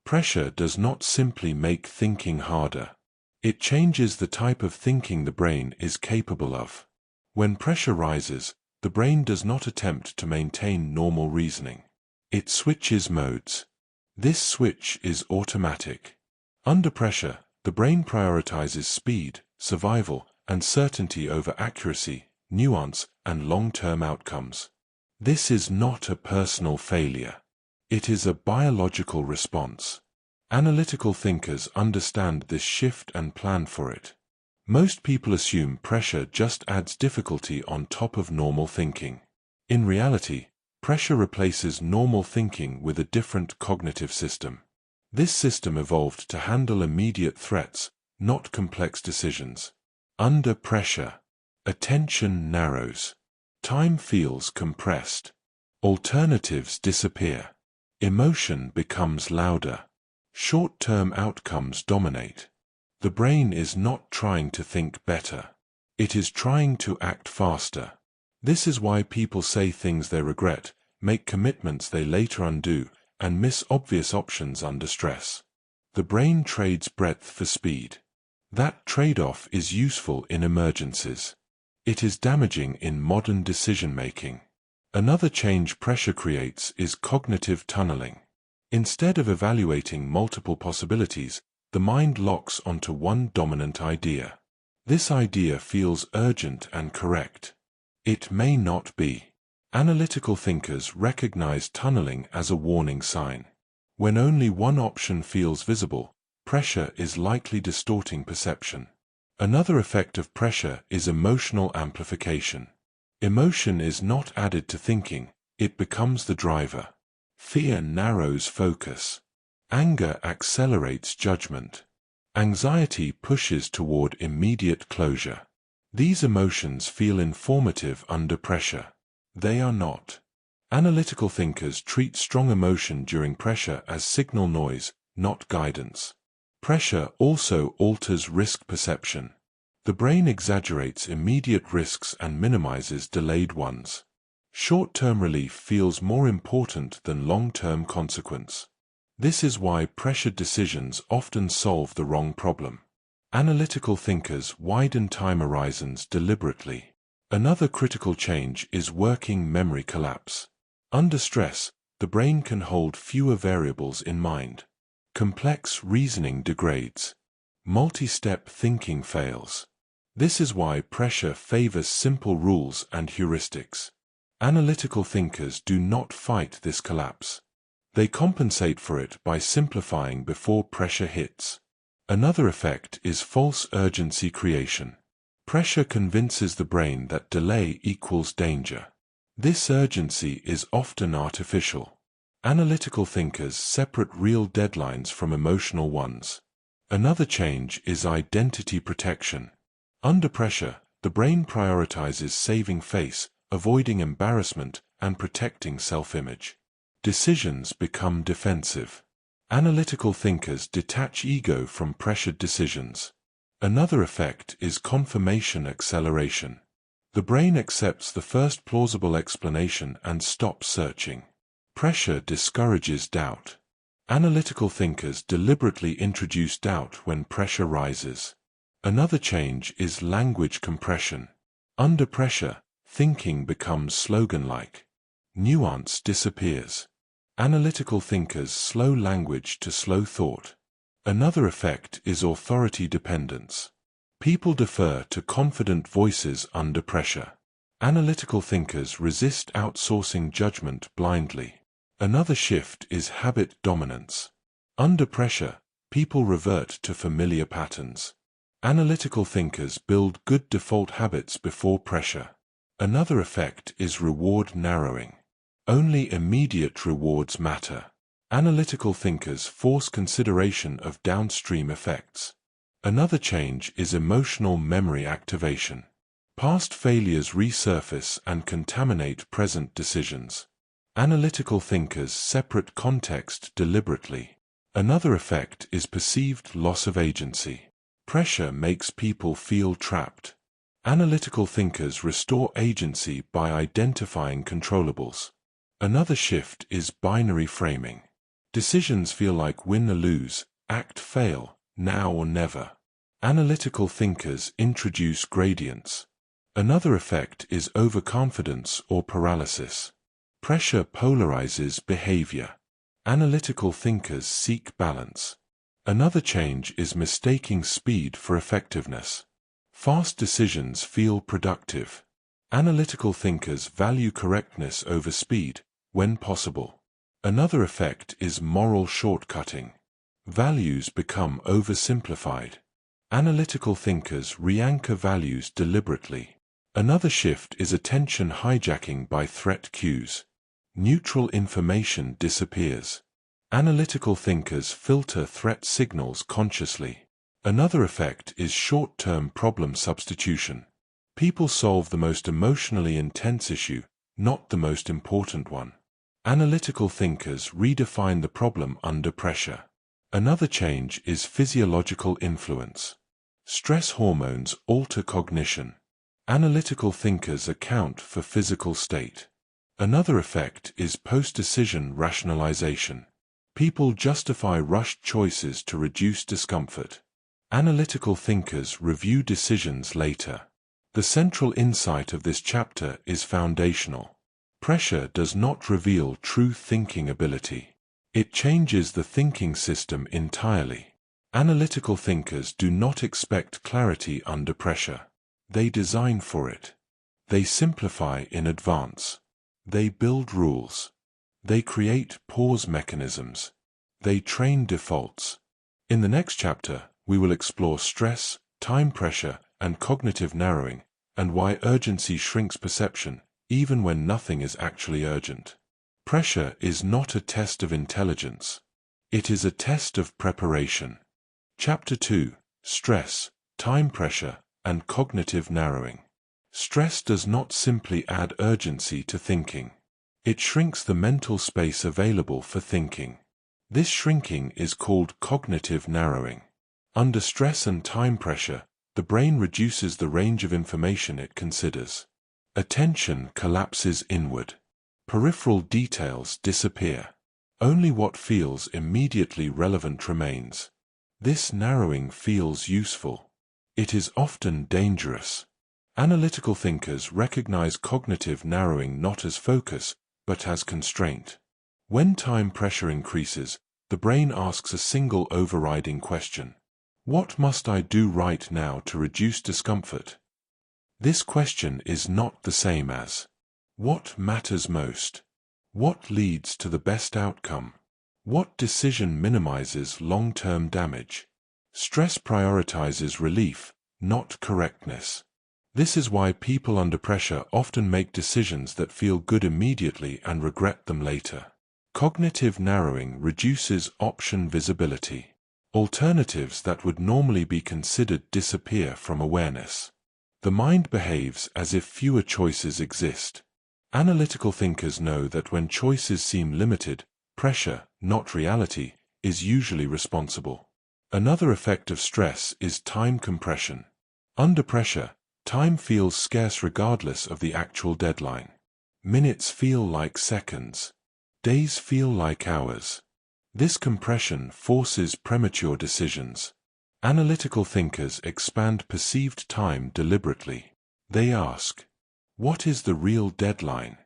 Pressure does not simply make thinking harder. It changes the type of thinking the brain is capable of. When pressure rises, the brain does not attempt to maintain normal reasoning. It switches modes. This switch is automatic. Under pressure, the brain prioritizes speed, survival, and certainty over accuracy, nuance, and long-term outcomes. This is not a personal failure. It is a biological response. Analytical thinkers understand this shift and plan for it. Most people assume pressure just adds difficulty on top of normal thinking. In reality, pressure replaces normal thinking with a different cognitive system. This system evolved to handle immediate threats, not complex decisions. Under pressure, attention narrows. Time feels compressed. Alternatives disappear. Emotion becomes louder. Short-term outcomes dominate. The brain is not trying to think better. It is trying to act faster. This is why people say things they regret, make commitments they later undo, and miss obvious options under stress. The brain trades breadth for speed. That trade-off is useful in emergencies. It is damaging in modern decision-making. Another change pressure creates is cognitive tunneling. Instead of evaluating multiple possibilities, the mind locks onto one dominant idea. This idea feels urgent and correct. It may not be. Analytical thinkers recognize tunneling as a warning sign. When only one option feels visible, pressure is likely distorting perception. Another effect of pressure is emotional amplification. Emotion is not added to thinking, it becomes the driver. Fear narrows focus. Anger accelerates judgment. Anxiety pushes toward immediate closure. These emotions feel informative under pressure. They are not. Analytical thinkers treat strong emotion during pressure as signal noise, not guidance. Pressure also alters risk perception. The brain exaggerates immediate risks and minimizes delayed ones. Short-term relief feels more important than long-term consequence. This is why pressured decisions often solve the wrong problem. Analytical thinkers widen time horizons deliberately. Another critical change is working memory collapse. Under stress, the brain can hold fewer variables in mind. Complex reasoning degrades. Multi-step thinking fails. This is why pressure favors simple rules and heuristics. Analytical thinkers do not fight this collapse. They compensate for it by simplifying before pressure hits. Another effect is false urgency creation. Pressure convinces the brain that delay equals danger. This urgency is often artificial. Analytical thinkers separate real deadlines from emotional ones. Another change is identity protection. Under pressure, the brain prioritizes saving face, avoiding embarrassment, and protecting self-image. Decisions become defensive. Analytical thinkers detach ego from pressured decisions. Another effect is confirmation acceleration. The brain accepts the first plausible explanation and stops searching. Pressure discourages doubt. Analytical thinkers deliberately introduce doubt when pressure rises. Another change is language compression. Under pressure, thinking becomes slogan-like. Nuance disappears. Analytical thinkers slow language to slow thought. Another effect is authority dependence. People defer to confident voices under pressure. Analytical thinkers resist outsourcing judgment blindly. Another shift is habit dominance. Under pressure, people revert to familiar patterns. Analytical thinkers build good default habits before pressure. Another effect is reward narrowing. Only immediate rewards matter. Analytical thinkers force consideration of downstream effects. Another change is emotional memory activation. Past failures resurface and contaminate present decisions. Analytical thinkers separate context deliberately. Another effect is perceived loss of agency. Pressure makes people feel trapped. Analytical thinkers restore agency by identifying controllables. Another shift is binary framing. Decisions feel like win or lose, act, fail, now or never. Analytical thinkers introduce gradients. Another effect is overconfidence or paralysis. Pressure polarizes behavior. Analytical thinkers seek balance. Another change is mistaking speed for effectiveness. Fast decisions feel productive. Analytical thinkers value correctness over speed, when possible. Another effect is moral shortcutting. Values become oversimplified. Analytical thinkers re-anchor values deliberately. Another shift is attention hijacking by threat cues. Neutral information disappears. Analytical thinkers filter threat signals consciously. Another effect is short-term problem substitution. People solve the most emotionally intense issue, not the most important one. Analytical thinkers redefine the problem under pressure. Another change is physiological influence. Stress hormones alter cognition. Analytical thinkers account for physical state. Another effect is post-decision rationalization. People justify rushed choices to reduce discomfort. Analytical thinkers review decisions later. The central insight of this chapter is foundational. Pressure does not reveal true thinking ability. It changes the thinking system entirely. Analytical thinkers do not expect clarity under pressure. They design for it. They simplify in advance. They build rules. They create pause mechanisms. They train defaults. In the next chapter, we will explore stress, time pressure, and cognitive narrowing, and why urgency shrinks perception, even when nothing is actually urgent. Pressure is not a test of intelligence. It is a test of preparation. Chapter 2: Stress, Time Pressure, and Cognitive Narrowing. Stress does not simply add urgency to thinking. It shrinks the mental space available for thinking. This shrinking is called cognitive narrowing. Under stress and time pressure, the brain reduces the range of information it considers. Attention collapses inward. Peripheral details disappear. Only what feels immediately relevant remains. This narrowing feels useful. It is often dangerous. Analytical thinkers recognize cognitive narrowing not as focus, but as constraint. When time pressure increases, the brain asks a single overriding question. What must I do right now to reduce discomfort? This question is not the same as, what matters most? What leads to the best outcome? What decision minimizes long-term damage? Stress prioritizes relief, not correctness. This is why people under pressure often make decisions that feel good immediately and regret them later. Cognitive narrowing reduces option visibility. Alternatives that would normally be considered disappear from awareness. The mind behaves as if fewer choices exist. Analytical thinkers know that when choices seem limited, pressure, not reality, is usually responsible. Another effect of stress is time compression. Under pressure, time feels scarce regardless of the actual deadline. Minutes feel like seconds. Days feel like hours. This compression forces premature decisions. Analytical thinkers expand perceived time deliberately. They ask, what is the real deadline?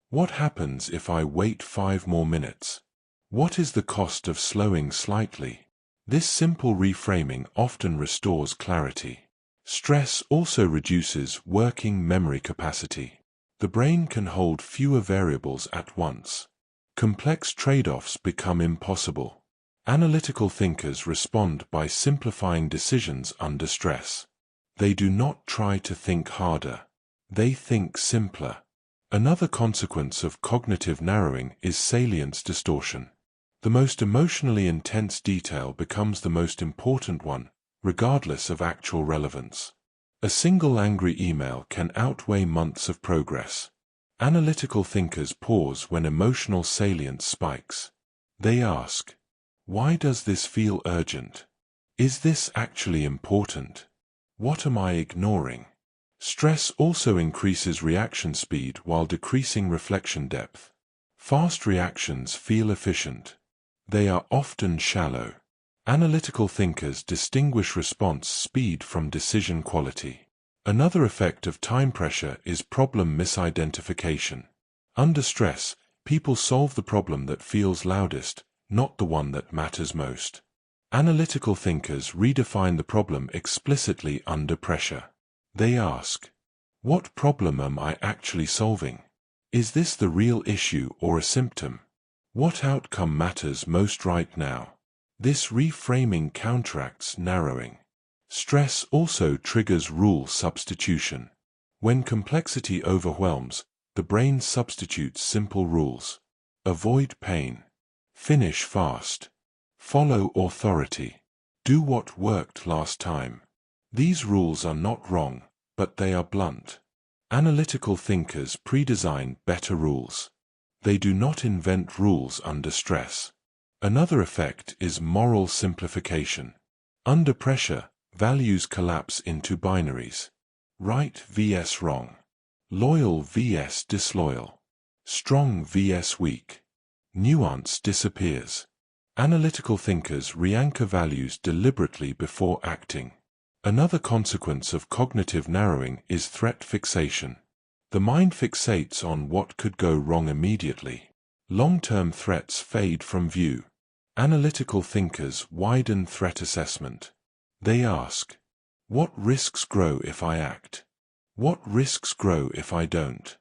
What happens if I wait 5 more minutes? What is the cost of slowing slightly? This simple reframing often restores clarity. Stress also reduces working memory capacity. The brain can hold fewer variables at once. Complex trade-offs become impossible. Analytical thinkers respond by simplifying decisions under stress. They do not try to think harder. They think simpler. Another consequence of cognitive narrowing is salience distortion. The most emotionally intense detail becomes the most important one, regardless of actual relevance. A single angry email can outweigh months of progress. Analytical thinkers pause when emotional salience spikes. They ask, why does this feel urgent? Is this actually important? What am I ignoring? Stress also increases reaction speed while decreasing reflection depth. Fast reactions feel efficient. They are often shallow. Analytical thinkers distinguish response speed from decision quality. Another effect of time pressure is problem misidentification. Under stress, people solve the problem that feels loudest, not the one that matters most. Analytical thinkers redefine the problem explicitly under pressure. They ask, "What problem am I actually solving? Is this the real issue or a symptom? What outcome matters most right now?" This reframing counteracts narrowing. Stress also triggers rule substitution. When complexity overwhelms, the brain substitutes simple rules. Avoid pain. Finish fast. Follow authority. Do what worked last time. These rules are not wrong, but they are blunt. Analytical thinkers pre-design better rules. They do not invent rules under stress. Another effect is moral simplification. Under pressure, values collapse into binaries. Right vs wrong. Loyal vs disloyal. Strong vs weak. Nuance disappears. Analytical thinkers re-anchor values deliberately before acting. Another consequence of cognitive narrowing is threat fixation. The mind fixates on what could go wrong immediately. Long-term threats fade from view. Analytical thinkers widen threat assessment. They ask, "What risks grow if I act? What risks grow if I don't?"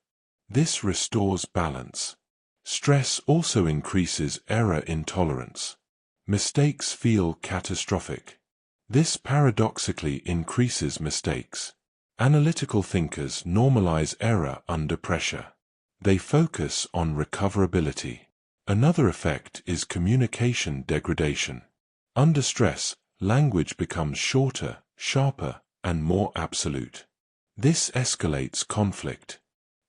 This restores balance. Stress also increases error intolerance. Mistakes feel catastrophic. This paradoxically increases mistakes. Analytical thinkers normalize error under pressure. They focus on recoverability. Another effect is communication degradation. Under stress, language becomes shorter, sharper, and more absolute. This escalates conflict.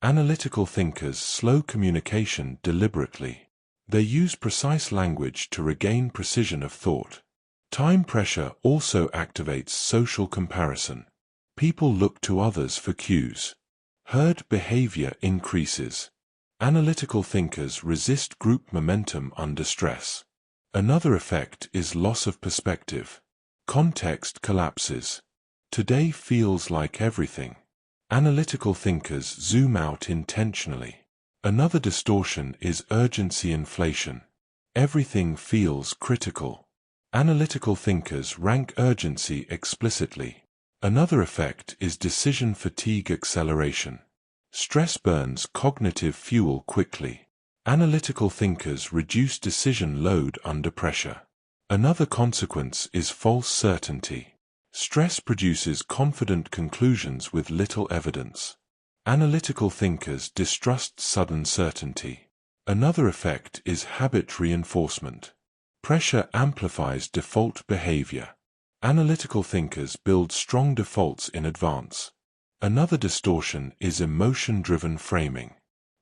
Analytical thinkers slow communication deliberately. They use precise language to regain precision of thought. Time pressure also activates social comparison. People look to others for cues. Herd behavior increases. Analytical thinkers resist group momentum under stress. Another effect is loss of perspective. Context collapses. Today feels like everything. Analytical thinkers zoom out intentionally. Another distortion is urgency inflation. Everything feels critical. Analytical thinkers rank urgency explicitly. Another effect is decision fatigue acceleration. Stress burns cognitive fuel quickly. Analytical thinkers reduce decision load under pressure. Another consequence is false certainty. Stress produces confident conclusions with little evidence. Analytical thinkers distrust sudden certainty. Another effect is habit reinforcement. Pressure amplifies default behavior. Analytical thinkers build strong defaults in advance. Another distortion is emotion-driven framing.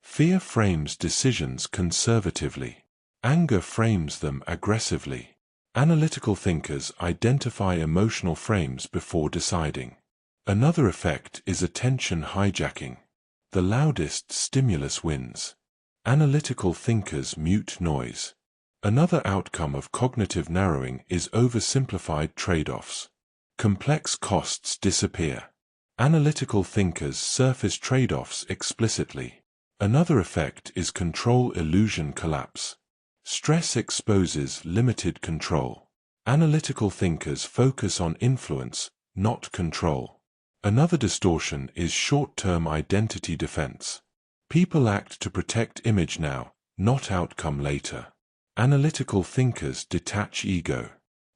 Fear frames decisions conservatively. Anger frames them aggressively. Analytical thinkers identify emotional frames before deciding. Another effect is attention hijacking. The loudest stimulus wins. Analytical thinkers mute noise. Another outcome of cognitive narrowing is oversimplified trade-offs. Complex costs disappear. Analytical thinkers surface trade-offs explicitly. Another effect is control illusion collapse. Stress exposes limited control. Analytical thinkers focus on influence, not control. Another distortion is short-term identity defense. People act to protect image now, not outcome later. Analytical thinkers detach ego.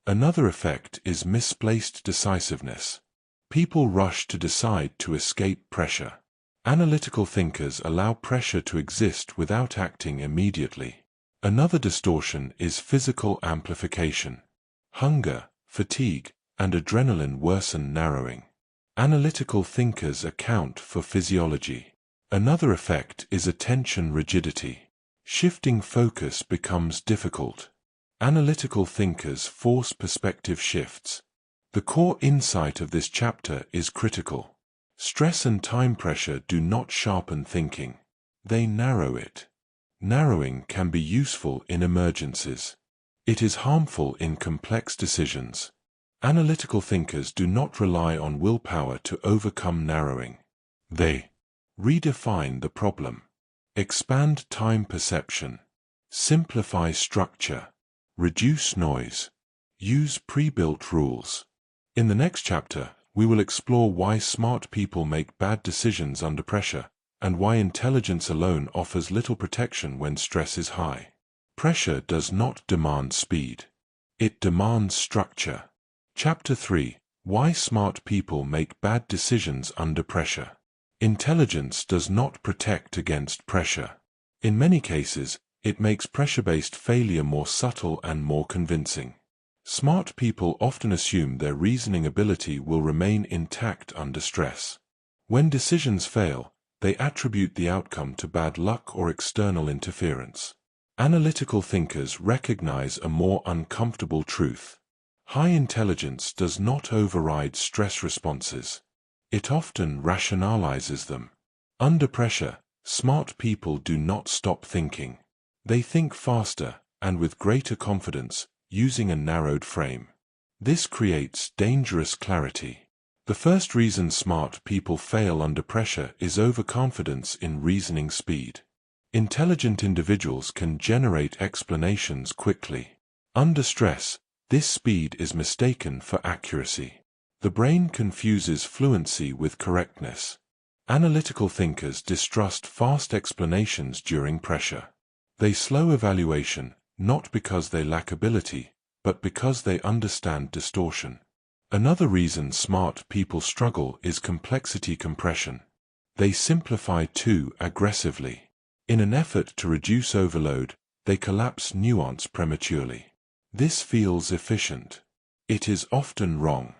Another effect is misplaced decisiveness. People rush to decide to escape pressure. Analytical thinkers allow pressure to exist without acting immediately. Another distortion is physical amplification. Hunger, fatigue, and adrenaline worsen narrowing. Analytical thinkers account for physiology. Another effect is attention rigidity. Shifting focus becomes difficult. Analytical thinkers force perspective shifts. The core insight of this chapter is critical. Stress and time pressure do not sharpen thinking. They narrow it. Narrowing can be useful in emergencies. It is harmful in complex decisions. Analytical thinkers do not rely on willpower to overcome narrowing. They redefine the problem, expand time perception, simplify structure, reduce noise, use pre-built rules. In the next chapter, we will explore why smart people make bad decisions under pressure, and why intelligence alone offers little protection when stress is high. Pressure does not demand speed. It demands structure. Chapter 3: Why smart people make bad decisions under pressure. Intelligence does not protect against pressure. In many cases, it makes pressure-based failure more subtle and more convincing. Smart people often assume their reasoning ability will remain intact under stress. When decisions fail, they attribute the outcome to bad luck or external interference. Analytical thinkers recognize a more uncomfortable truth. High intelligence does not override stress responses. It often rationalizes them. Under pressure, smart people do not stop thinking. They think faster, and with greater confidence, using a narrowed frame. This creates dangerous clarity. The first reason smart people fail under pressure is overconfidence in reasoning speed. Intelligent individuals can generate explanations quickly. Under stress, this speed is mistaken for accuracy. The brain confuses fluency with correctness. Analytical thinkers distrust fast explanations during pressure. They slow evaluation, not because they lack ability, but because they understand distortion. Another reason smart people struggle is complexity compression. They simplify too aggressively. In an effort to reduce overload, they collapse nuance prematurely. This feels efficient. It is often wrong.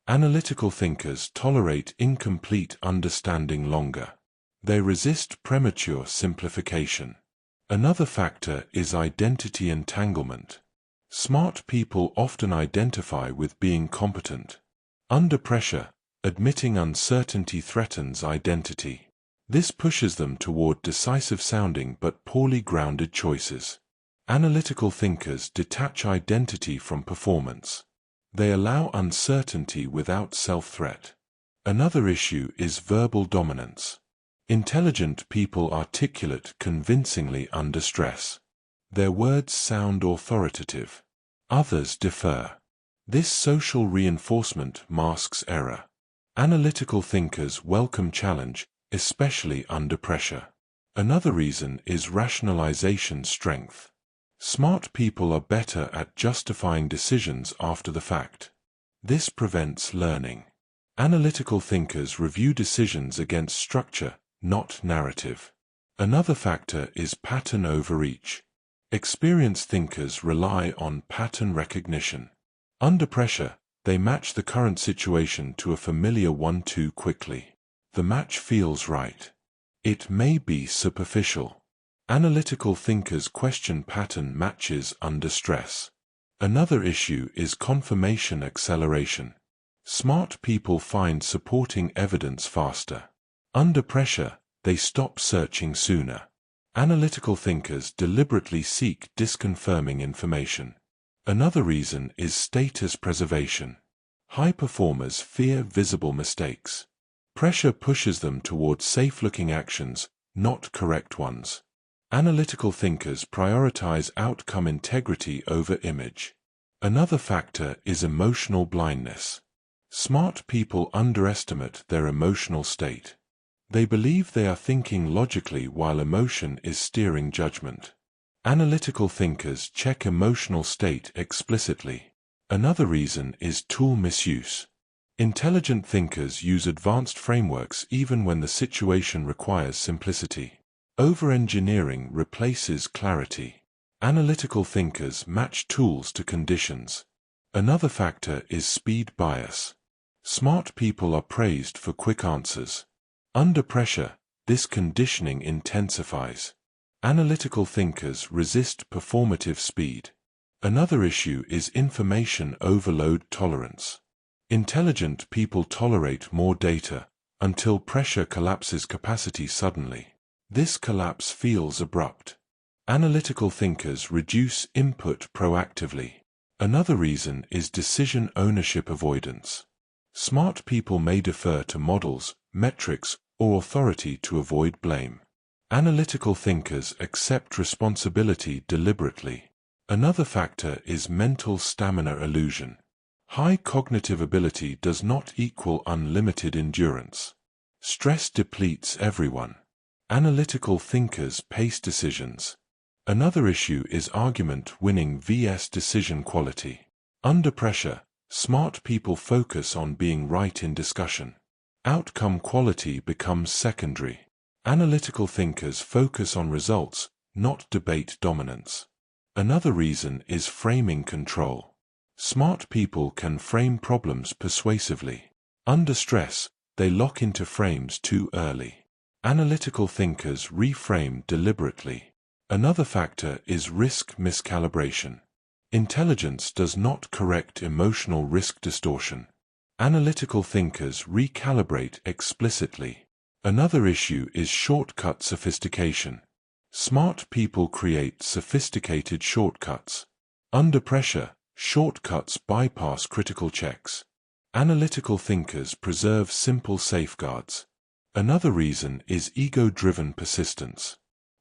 Analytical thinkers tolerate incomplete understanding longer. They resist premature simplification. Another factor is identity entanglement. Smart people often identify with being competent. Under pressure, admitting uncertainty threatens identity. This pushes them toward decisive-sounding but poorly grounded choices. Analytical thinkers detach identity from performance. They allow uncertainty without self-threat. Another issue is verbal dominance. Intelligent people articulate convincingly under stress. Their words sound authoritative. Others defer. This social reinforcement masks error. Analytical thinkers welcome challenge, especially under pressure. Another reason is rationalization strength. Smart people are better at justifying decisions after the fact. This prevents learning. Analytical thinkers review decisions against structure, not narrative. Another factor is pattern overreach. Experienced thinkers rely on pattern recognition. Under pressure, they match the current situation to a familiar one too quickly. The match feels right. It may be superficial. Analytical thinkers question pattern matches under stress. Another issue is confirmation acceleration. Smart people find supporting evidence faster. Under pressure, they stop searching sooner. Analytical thinkers deliberately seek disconfirming information. Another reason is status preservation. High performers fear visible mistakes. Pressure pushes them toward safe-looking actions, not correct ones. Analytical thinkers prioritize outcome integrity over image. Another factor is emotional blindness. Smart people underestimate their emotional state. They believe they are thinking logically while emotion is steering judgment. Analytical thinkers check emotional state explicitly. Another reason is tool misuse. Intelligent thinkers use advanced frameworks even when the situation requires simplicity. Over-engineering replaces clarity. Analytical thinkers match tools to conditions. Another factor is speed bias. Smart people are praised for quick answers. Under pressure, this conditioning intensifies. Analytical thinkers resist performative speed. Another issue is information overload tolerance. Intelligent people tolerate more data until pressure collapses capacity suddenly. This collapse feels abrupt. Analytical thinkers reduce input proactively. Another reason is decision ownership avoidance. Smart people may defer to models, metrics, or authority to avoid blame. Analytical thinkers accept responsibility deliberately. Another factor is mental stamina illusion. High cognitive ability does not equal unlimited endurance. Stress depletes everyone. Analytical thinkers pace decisions. Another issue is argument winning vs decision quality. Under pressure, smart people focus on being right in discussion. Outcome quality becomes secondary. Analytical thinkers focus on results, not debate dominance. Another reason is framing control. Smart people can frame problems persuasively. Under stress, they lock into frames too early. Analytical thinkers reframe deliberately. Another factor is risk miscalibration. Intelligence does not correct emotional risk distortion. Analytical thinkers recalibrate explicitly. Another issue is shortcut sophistication. Smart people create sophisticated shortcuts. Under pressure, shortcuts bypass critical checks. Analytical thinkers preserve simple safeguards. Another reason is ego-driven persistence.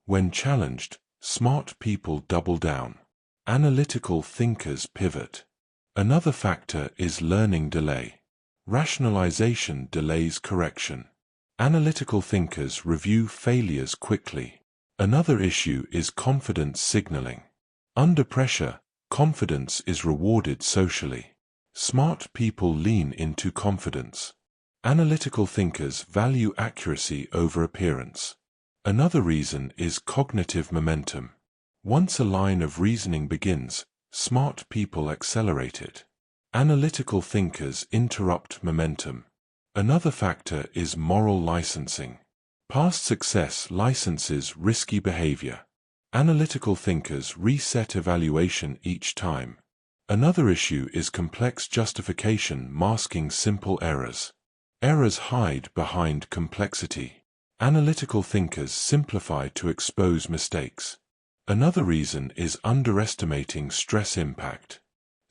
When challenged, smart people double down. Analytical thinkers pivot. Another factor is learning delay. Rationalization delays correction. Analytical thinkers review failures quickly. Another issue is confidence signaling. Under pressure, confidence is rewarded socially. Smart people lean into confidence. Analytical thinkers value accuracy over appearance. Another reason is cognitive momentum. Once a line of reasoning begins, smart people accelerate it. Analytical thinkers interrupt momentum. Another factor is moral licensing. Past success licenses risky behavior. Analytical thinkers reset evaluation each time. Another issue is complex justification masking simple errors. Errors hide behind complexity. Analytical thinkers simplify to expose mistakes. Another reason is underestimating stress impact.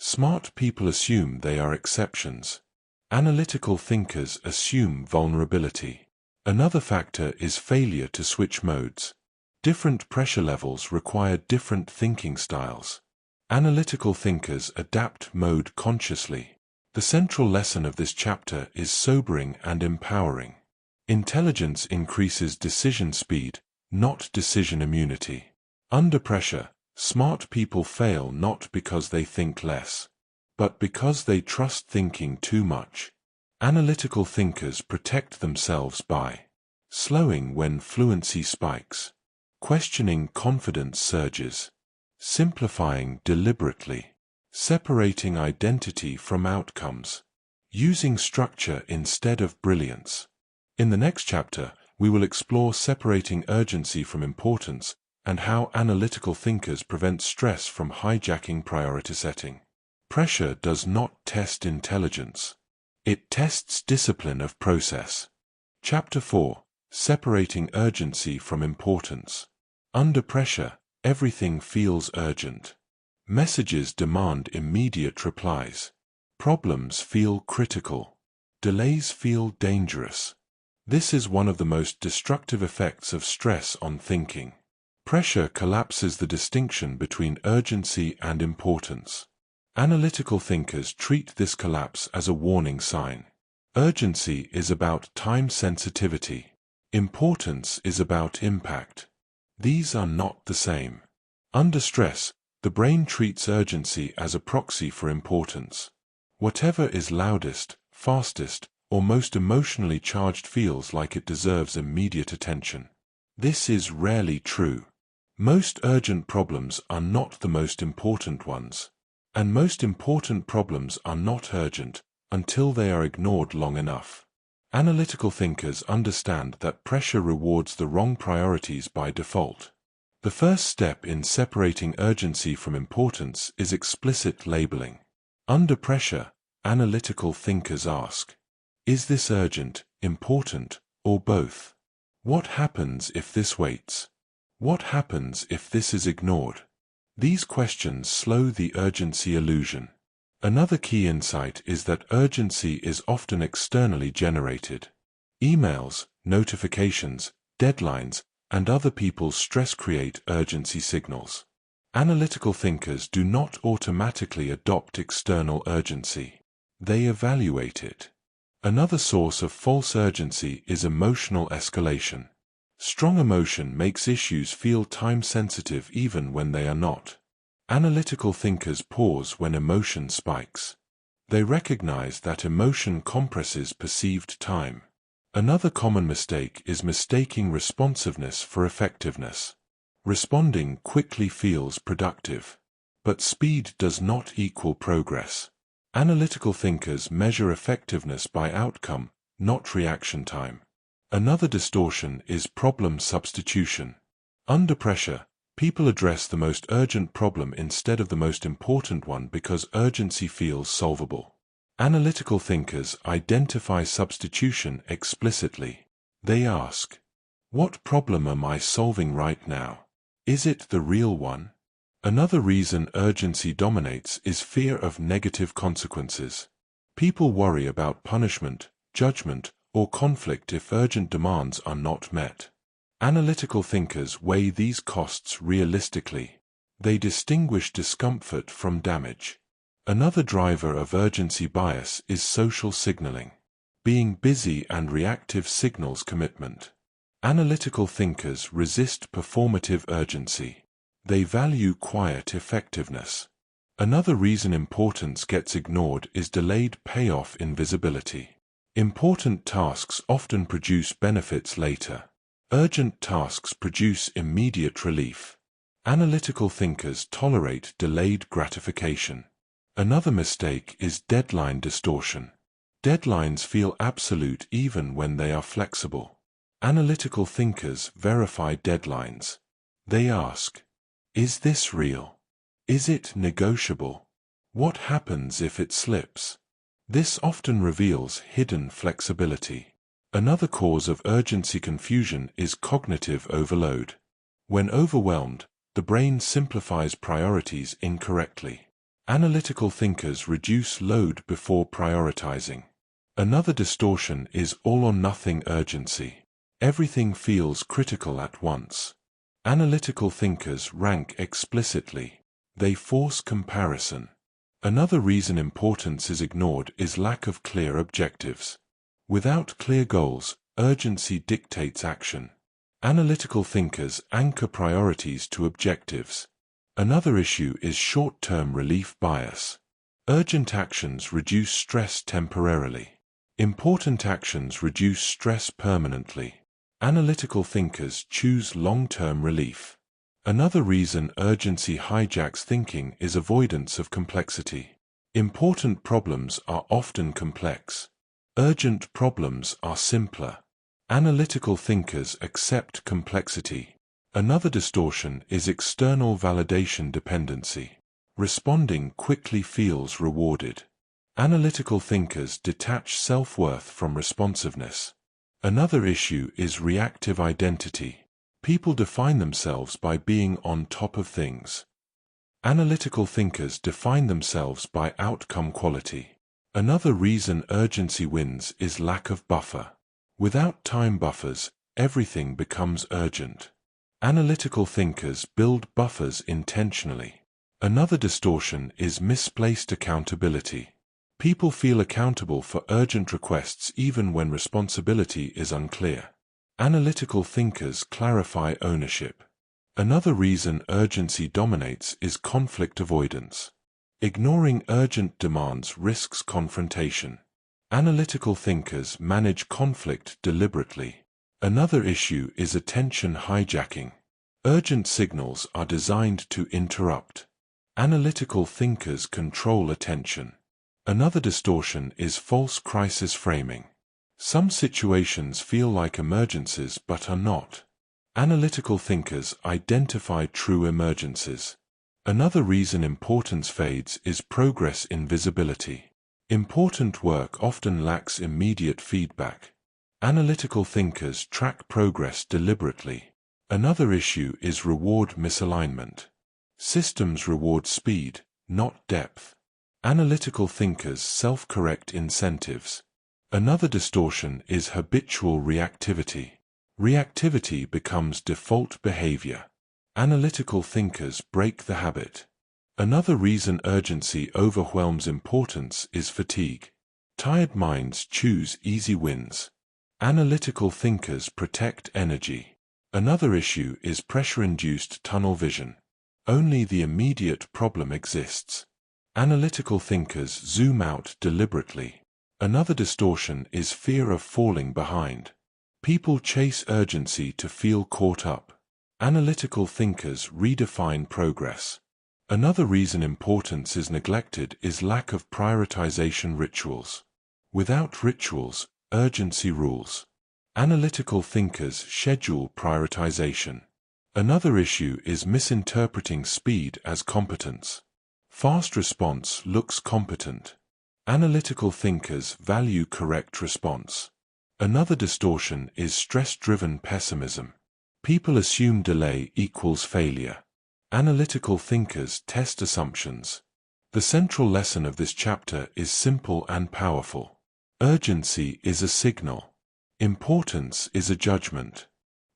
Smart people assume they are exceptions. Analytical thinkers assume vulnerability. Another factor is failure to switch modes. Different pressure levels require different thinking styles. Analytical thinkers adapt mode consciously. The central lesson of this chapter is sobering and empowering. Intelligence increases decision speed, not decision immunity. Under pressure, smart people fail not because they think less, but because they trust thinking too much. Analytical thinkers protect themselves by slowing when fluency spikes, questioning confidence surges, simplifying deliberately, separating identity from outcomes, using structure instead of brilliance. In the next chapter, we will explore separating urgency from importance and how analytical thinkers prevent stress from hijacking priority setting. Pressure does not test intelligence. It tests discipline of process. Chapter 4. Separating urgency from importance. Under pressure, everything feels urgent. Messages demand immediate replies. Problems feel critical. Delays feel dangerous. This is one of the most destructive effects of stress on thinking. Pressure collapses the distinction between urgency and importance. Analytical thinkers treat this collapse as a warning sign. Urgency is about time sensitivity. Importance is about impact. These are not the same. Under stress, the brain treats urgency as a proxy for importance. Whatever is loudest, fastest, or most emotionally charged feels like it deserves immediate attention. This is rarely true. Most urgent problems are not the most important ones. And most important problems are not urgent until they are ignored long enough. Analytical thinkers understand that pressure rewards the wrong priorities by default. The first step in separating urgency from importance is explicit labeling. Under pressure, analytical thinkers ask, is this urgent, important, or both? What happens if this waits? What happens if this is ignored? These questions slow the urgency illusion. Another key insight is that urgency is often externally generated. Emails, notifications, deadlines, and other people's stress create urgency signals. Analytical thinkers do not automatically adopt external urgency. They evaluate it. Another source of false urgency is emotional escalation. Strong emotion makes issues feel time-sensitive even when they are not. Analytical thinkers pause when emotion spikes. They recognize that emotion compresses perceived time. Another common mistake is mistaking responsiveness for effectiveness. Responding quickly feels productive, but speed does not equal progress. Analytical thinkers measure effectiveness by outcome, not reaction time. Another distortion is problem substitution. Under pressure, people address the most urgent problem instead of the most important one because urgency feels solvable. Analytical thinkers identify substitution explicitly. They ask, "What problem am I solving right now? Is it the real one?" Another reason urgency dominates is fear of negative consequences. People worry about punishment, judgment, or conflict if urgent demands are not met. Analytical thinkers weigh these costs realistically. They distinguish discomfort from damage. Another driver of urgency bias is social signaling. Being busy and reactive signals commitment. Analytical thinkers resist performative urgency. They value quiet effectiveness. Another reason importance gets ignored is delayed payoff invisibility. Important tasks often produce benefits later. Urgent tasks produce immediate relief. Analytical thinkers tolerate delayed gratification. Another mistake is deadline distortion. Deadlines feel absolute even when they are flexible. Analytical thinkers verify deadlines. They ask, "Is this real? Is it negotiable? What happens if it slips?" This often reveals hidden flexibility. Another cause of urgency confusion is cognitive overload. When overwhelmed, the brain simplifies priorities incorrectly. Analytical thinkers reduce load before prioritizing. Another distortion is all-or-nothing urgency. Everything feels critical at once. Analytical thinkers rank explicitly. They force comparison. Another reason importance is ignored is lack of clear objectives. Without clear goals, urgency dictates action. Analytical thinkers anchor priorities to objectives. Another issue is short-term relief bias. Urgent actions reduce stress temporarily. Important actions reduce stress permanently. Analytical thinkers choose long-term relief. Another reason urgency hijacks thinking is avoidance of complexity. Important problems are often complex. Urgent problems are simpler. Analytical thinkers accept complexity. Another distortion is external validation dependency. Responding quickly feels rewarded. Analytical thinkers detach self-worth from responsiveness. Another issue is reactive identity. People define themselves by being on top of things. Analytical thinkers define themselves by outcome quality. Another reason urgency wins is lack of buffer. Without time buffers, everything becomes urgent. Analytical thinkers build buffers intentionally. Another distortion is misplaced accountability. People feel accountable for urgent requests even when responsibility is unclear. Analytical thinkers clarify ownership. Another reason urgency dominates is conflict avoidance. Ignoring urgent demands risks confrontation. Analytical thinkers manage conflict deliberately. Another issue is attention hijacking. Urgent signals are designed to interrupt. Analytical thinkers control attention. Another distortion is false crisis framing. Some situations feel like emergencies but are not. Analytical thinkers identify true emergencies. Another reason importance fades is progress invisibility. Important work often lacks immediate feedback. Analytical thinkers track progress deliberately. Another issue is reward misalignment. Systems reward speed, not depth. Analytical thinkers self-correct incentives. Another distortion is habitual reactivity. Reactivity becomes default behavior. Analytical thinkers break the habit. Another reason urgency overwhelms importance is fatigue. Tired minds choose easy wins. Analytical thinkers protect energy. Another issue is pressure-induced tunnel vision. Only the immediate problem exists. Analytical thinkers zoom out deliberately. Another distortion is fear of falling behind. People chase urgency to feel caught up. Analytical thinkers redefine progress. Another reason importance is neglected is lack of prioritization rituals. Without rituals, urgency rules. Analytical thinkers schedule prioritization. Another issue is misinterpreting speed as competence. Fast response looks competent. Analytical thinkers value correct response. Another distortion is stress-driven pessimism. People assume delay equals failure. Analytical thinkers test assumptions. The central lesson of this chapter is simple and powerful. Urgency is a signal. Importance is a judgment.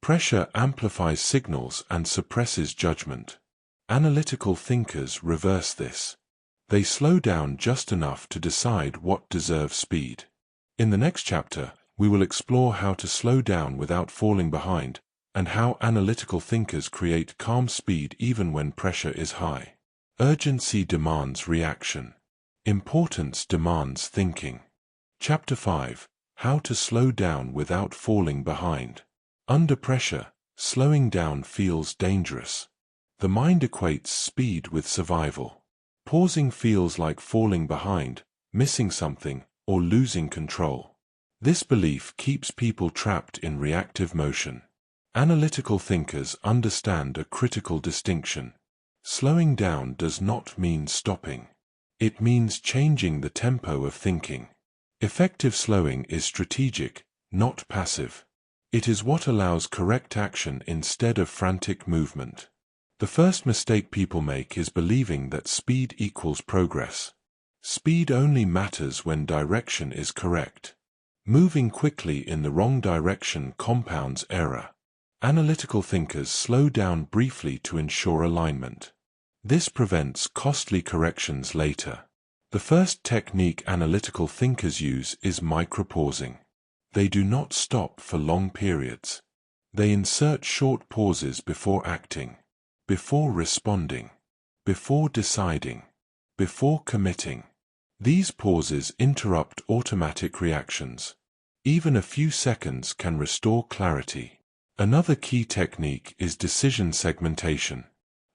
Pressure amplifies signals and suppresses judgment. Analytical thinkers reverse this. They slow down just enough to decide what deserves speed. In the next chapter, we will explore how to slow down without falling behind, and how analytical thinkers create calm speed even when pressure is high. Urgency demands reaction. Importance demands thinking. Chapter 5: How to slow down without falling behind. Under pressure, slowing down feels dangerous. The mind equates speed with survival. Pausing feels like falling behind, missing something, or losing control. This belief keeps people trapped in reactive motion. Analytical thinkers understand a critical distinction. Slowing down does not mean stopping. It means changing the tempo of thinking. Effective slowing is strategic, not passive. It is what allows correct action instead of frantic movement. The first mistake people make is believing that speed equals progress. Speed only matters when direction is correct. Moving quickly in the wrong direction compounds error. Analytical thinkers slow down briefly to ensure alignment. This prevents costly corrections later. The first technique analytical thinkers use is micropausing. They do not stop for long periods. They insert short pauses before acting, before responding, before deciding, before committing. These pauses interrupt automatic reactions. Even a few seconds can restore clarity. Another key technique is decision segmentation.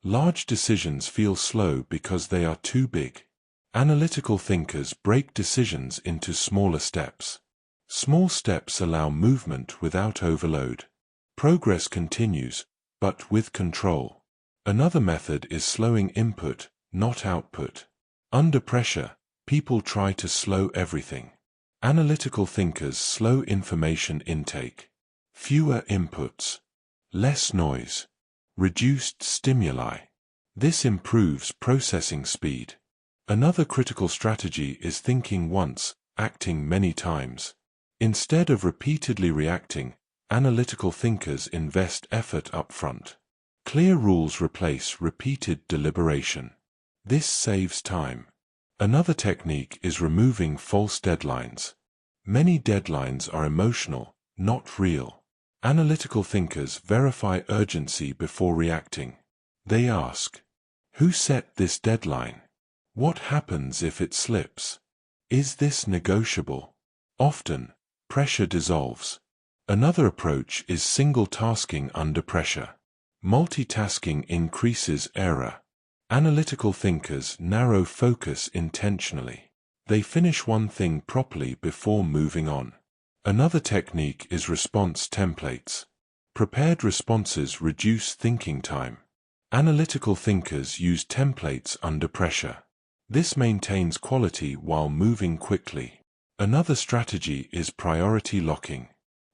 Large decisions feel slow because they are too big. Analytical thinkers break decisions into smaller steps. Small steps allow movement without overload. Progress continues, but with control. Another method is slowing input, not output. Under pressure, people try to slow everything. Analytical thinkers slow information intake. Fewer inputs, less noise, reduced stimuli. This improves processing speed. Another critical strategy is thinking once, acting many times. Instead of repeatedly reacting, analytical thinkers invest effort up front. Clear rules replace repeated deliberation. This saves time. Another technique is removing false deadlines. Many deadlines are emotional, not real. Analytical thinkers verify urgency before reacting. They ask, who set this deadline? What happens if it slips? Is this negotiable? Often, pressure dissolves. Another approach is single tasking under pressure. Multitasking increases error. Analytical thinkers narrow focus intentionally. They finish one thing properly before moving on. Another technique is response templates. Prepared responses reduce thinking time. Analytical thinkers use templates under pressure. This maintains quality while moving quickly. Another strategy is priority locking.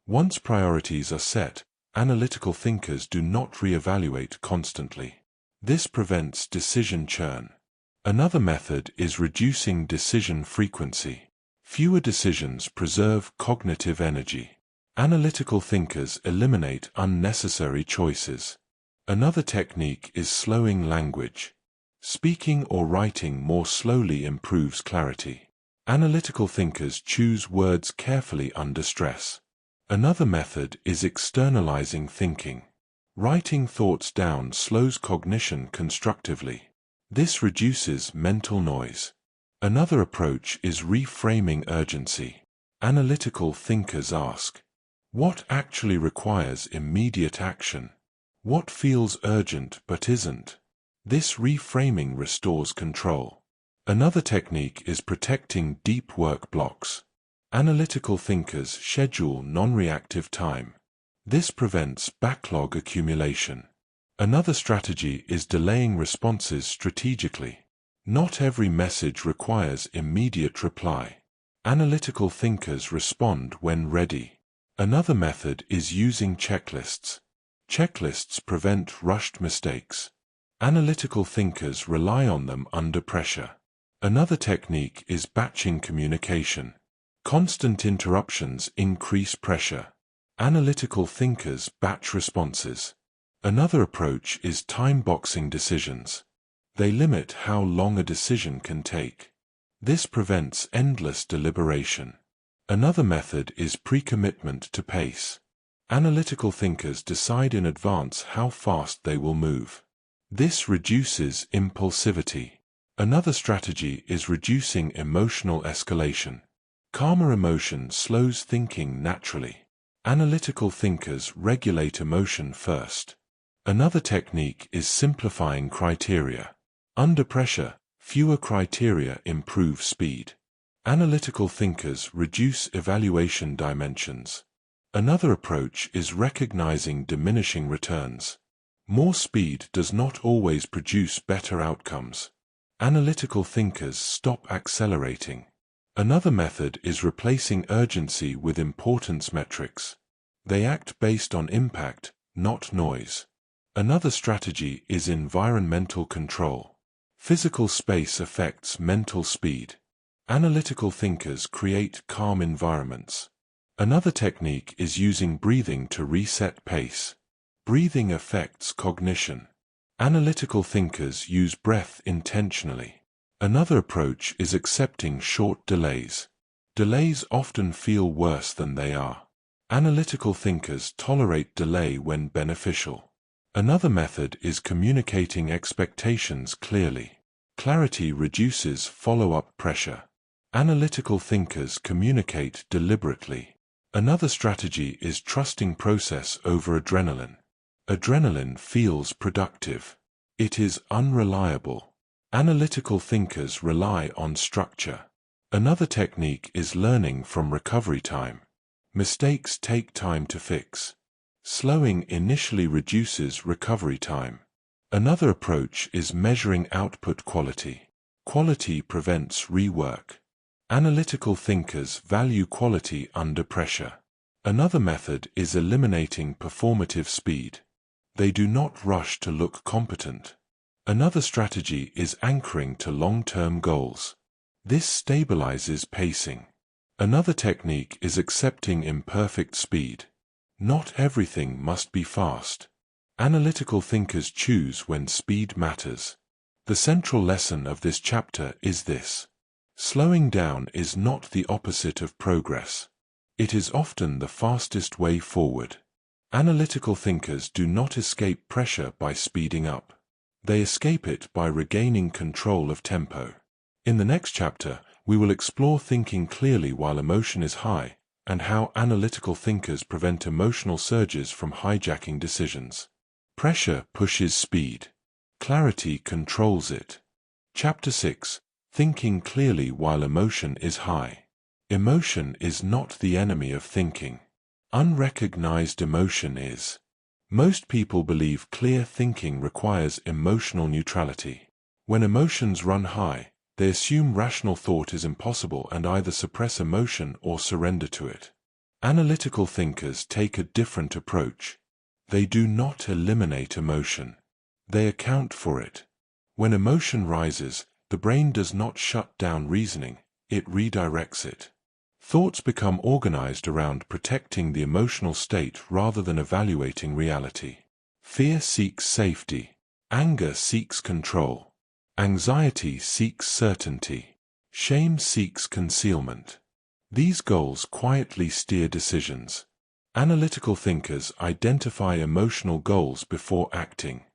Once priorities are set, Analytical thinkers do not reevaluate constantly. This prevents decision churn. Another method is reducing decision frequency. Fewer decisions preserve cognitive energy. Analytical thinkers eliminate unnecessary choices. Another technique is slowing language. Speaking or writing more slowly improves clarity. Analytical thinkers choose words carefully under stress. Another method is externalizing thinking. Writing thoughts down slows cognition constructively. This reduces mental noise. Another approach is reframing urgency. Analytical thinkers ask, what actually requires immediate action? What feels urgent but isn't? This reframing restores control. Another technique is protecting deep work blocks. Analytical thinkers schedule non-reactive time. This prevents backlog accumulation. Another strategy is delaying responses strategically. Not every message requires immediate reply. Analytical thinkers respond when ready. Another method is using checklists. Checklists prevent rushed mistakes. Analytical thinkers rely on them under pressure. Another technique is batching communication. Constant interruptions increase pressure. Analytical thinkers batch responses. Another approach is time-boxing decisions. They limit how long a decision can take. This prevents endless deliberation. Another method is pre-commitment to pace. Analytical thinkers decide in advance how fast they will move. This reduces impulsivity. Another strategy is reducing emotional escalation. Calmer emotion slows thinking naturally. Analytical thinkers regulate emotion first. Another technique is simplifying criteria. Under pressure, fewer criteria improve speed. Analytical thinkers reduce evaluation dimensions. Another approach is recognizing diminishing returns. More speed does not always produce better outcomes. Analytical thinkers stop accelerating. Another method is replacing urgency with importance metrics. They act based on impact, not noise. Another strategy is environmental control. Physical space affects mental speed. Analytical thinkers create calm environments. Another technique is using breathing to reset pace. Breathing affects cognition. Analytical thinkers use breath intentionally. Another approach is accepting short delays. Delays often feel worse than they are. Analytical thinkers tolerate delay when beneficial. Another method is communicating expectations clearly. Clarity reduces follow-up pressure. Analytical thinkers communicate deliberately. Another strategy is trusting process over adrenaline. Adrenaline feels productive. It is unreliable. Analytical thinkers rely on structure. Another technique is learning from recovery time. Mistakes take time to fix. Slowing initially reduces recovery time. Another approach is measuring output quality. Quality prevents rework. Analytical thinkers value quality under pressure. Another method is eliminating performative speed. They do not rush to look competent. Another strategy is anchoring to long-term goals. This stabilizes pacing. Another technique is accepting imperfect speed. Not everything must be fast. Analytical thinkers choose when speed matters. The central lesson of this chapter is this: slowing down is not the opposite of progress. It is often the fastest way forward. Analytical thinkers do not escape pressure by speeding up. They escape it by regaining control of tempo. In the next chapter, we will explore thinking clearly while emotion is high, and how analytical thinkers prevent emotional surges from hijacking decisions. Pressure pushes speed. Clarity controls it. Chapter 6: Thinking clearly while emotion is high. Emotion is not the enemy of thinking. Unrecognized emotion is. Most people believe clear thinking requires emotional neutrality. When emotions run high, they assume rational thought is impossible and either suppress emotion or surrender to it. Analytical thinkers take a different approach. They do not eliminate emotion. They account for it. When emotion rises, the brain does not shut down reasoning, it redirects it. Thoughts become organized around protecting the emotional state rather than evaluating reality. Fear seeks safety. Anger seeks control. Anxiety seeks certainty. Shame seeks concealment. These goals quietly steer decisions. Analytical thinkers identify emotional goals before acting.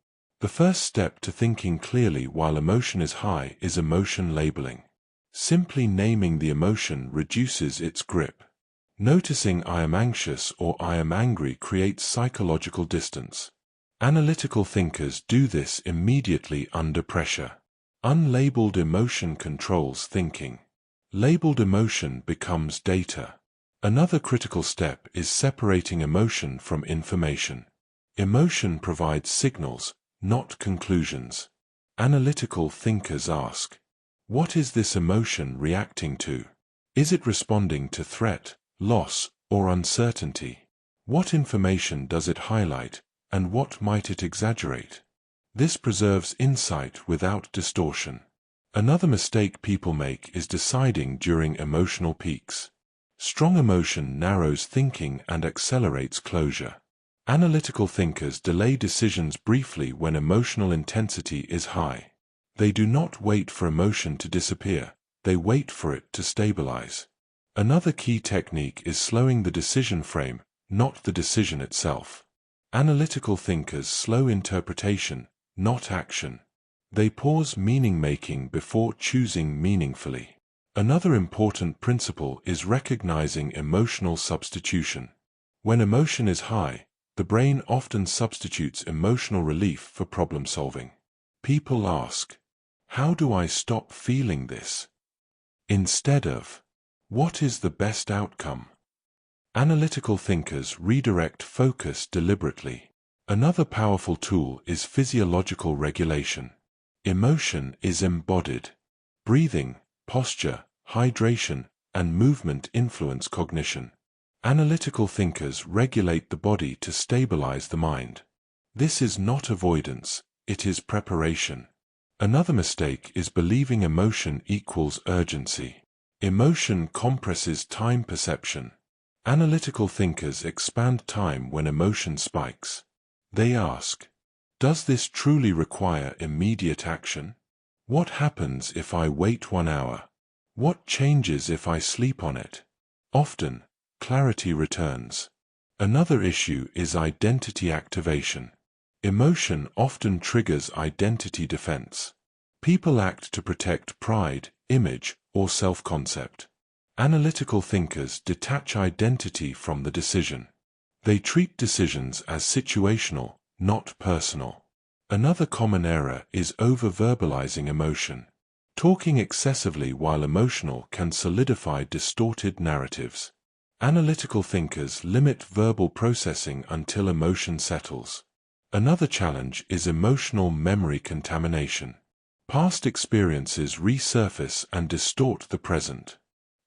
The first step to thinking clearly while emotion is high is emotion labeling. Simply naming the emotion reduces its grip. Noticing I am anxious or I am angry creates psychological distance. Analytical thinkers do this immediately under pressure. Unlabeled emotion controls thinking. Labeled emotion becomes data. Another critical step is separating emotion from information. Emotion provides signals, not conclusions. Analytical thinkers ask, what is this emotion reacting to? Is it responding to threat, loss, or uncertainty? What information does it highlight, and what might it exaggerate? This preserves insight without distortion. Another mistake people make is deciding during emotional peaks. Strong emotion narrows thinking and accelerates closure. Analytical thinkers delay decisions briefly when emotional intensity is high. They do not wait for emotion to disappear, they wait for it to stabilize. Another key technique is slowing the decision frame, not the decision itself. Analytical thinkers slow interpretation, not action. They pause meaning-making before choosing meaningfully. Another important principle is recognizing emotional substitution. When emotion is high, the brain often substitutes emotional relief for problem-solving. People ask, how do I stop feeling this? Instead of, what is the best outcome? Analytical thinkers redirect focus deliberately. Another powerful tool is physiological regulation. Emotion is embodied. Breathing, posture, hydration, and movement influence cognition. Analytical thinkers regulate the body to stabilize the mind. This is not avoidance, it is preparation. Another mistake is believing emotion equals urgency. Emotion compresses time perception. Analytical thinkers expand time when emotion spikes. They ask, does this truly require immediate action? What happens if I wait 1 hour? What changes if I sleep on it? Often, clarity returns. Another issue is identity activation. Emotion often triggers identity defense. People act to protect pride, image, or self-concept. Analytical thinkers detach identity from the decision. They treat decisions as situational, not personal. Another common error is over-verbalizing emotion. Talking excessively while emotional can solidify distorted narratives. Analytical thinkers limit verbal processing until emotion settles. Another challenge is emotional memory contamination. Past experiences resurface and distort the present.